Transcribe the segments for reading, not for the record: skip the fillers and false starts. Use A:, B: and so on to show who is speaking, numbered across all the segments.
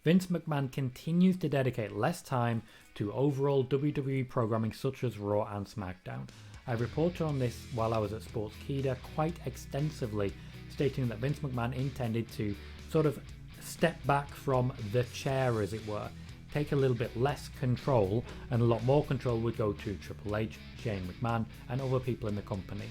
A: Vince McMahon continues to dedicate less time to overall WWE programming such as Raw and SmackDown. I reported on this while I was at Sportskeeda quite extensively, stating that Vince McMahon intended to sort of step back from the chair, as it were, take a little bit less control, and a lot more control would go to Triple H, Shane McMahon, and other people in the company.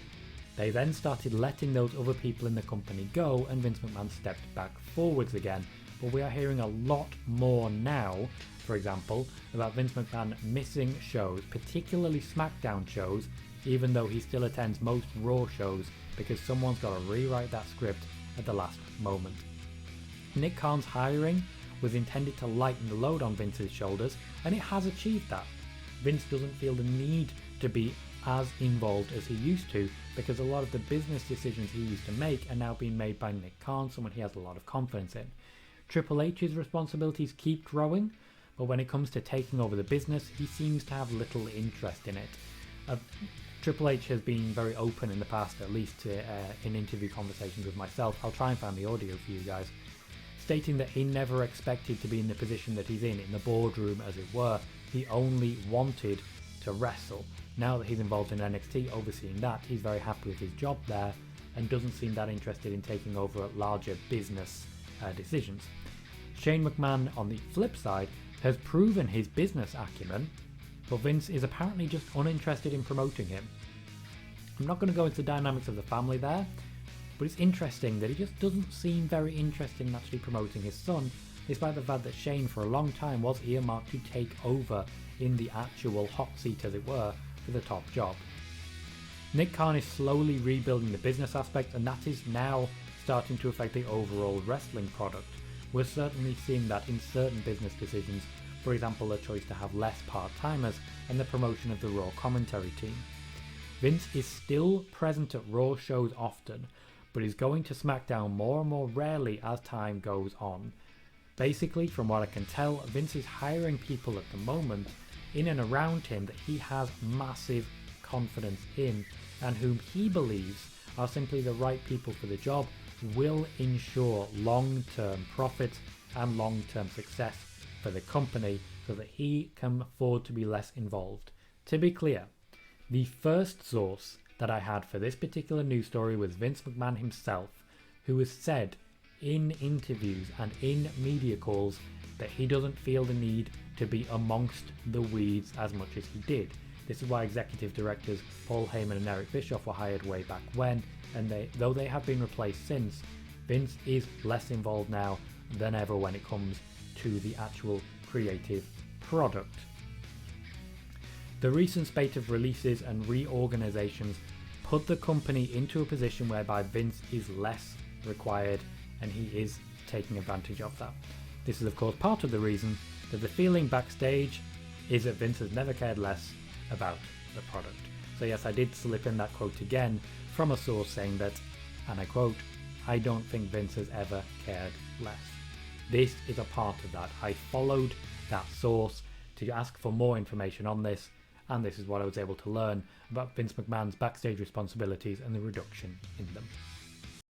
A: They then started letting those other people in the company go, and Vince McMahon stepped back forwards again. But we are hearing a lot more now, for example, about Vince McMahon missing shows, particularly SmackDown shows, even though he still attends most Raw shows because someone's got to rewrite that script at the last moment. Nick Khan's hiring was intended to lighten the load on Vince's shoulders, and it has achieved that. Vince doesn't feel the need to be as involved as he used to, because a lot of the business decisions he used to make are now being made by Nick Khan, someone he has a lot of confidence in. Triple H's responsibilities keep growing, but when it comes to taking over the business, he seems to have little interest in it. Triple H has been very open in the past, at least in interview conversations with myself. I'll try and find the audio for you guys, stating that he never expected to be in the position that he's in the boardroom, as it were. He only wanted to wrestle. Now that he's involved in NXT, overseeing that, he's very happy with his job there and doesn't seem that interested in taking over larger business decisions. Shane McMahon, on the flip side, has proven his business acumen, but Vince is apparently just uninterested in promoting him. I'm not going to go into the dynamics of the family there, but it's interesting that he just doesn't seem very interested in actually promoting his son, despite the fact that Shane for a long time was earmarked to take over in the actual hot seat, as it were, for the top job. Nick Khan is slowly rebuilding the business aspect, and that is now starting to affect the overall wrestling product. We're certainly seeing that in certain business decisions, for example the choice to have less part-timers and the promotion of the Raw commentary team. Vince is still present at Raw shows often, but is going to SmackDown more and more rarely as time goes on. Basically, from what I can tell, Vince is hiring people at the moment in and around him that he has massive confidence in, and whom he believes are simply the right people for the job, will ensure long-term profits and long-term success for the company, so that he can afford to be less involved. To be clear, the first source that I had for this particular news story was Vince McMahon himself, who has said in interviews and in media calls that he doesn't feel the need to be amongst the weeds as much as he did. This is why executive directors Paul Heyman and Eric Bischoff were hired way back when, and though they have been replaced since, Vince is less involved now than ever when it comes to the actual creative product. The recent spate of releases and reorganizations put the company into a position whereby Vince is less required, and he is taking advantage of that. This is of course part of the reason that the feeling backstage is that Vince has never cared less about the product. So yes, I did slip in that quote again from a source saying that, and I quote, "I don't think Vince has ever cared less." This is a part of that. I followed that source to ask for more information on this, and this is what I was able to learn about Vince McMahon's backstage responsibilities and the reduction in them.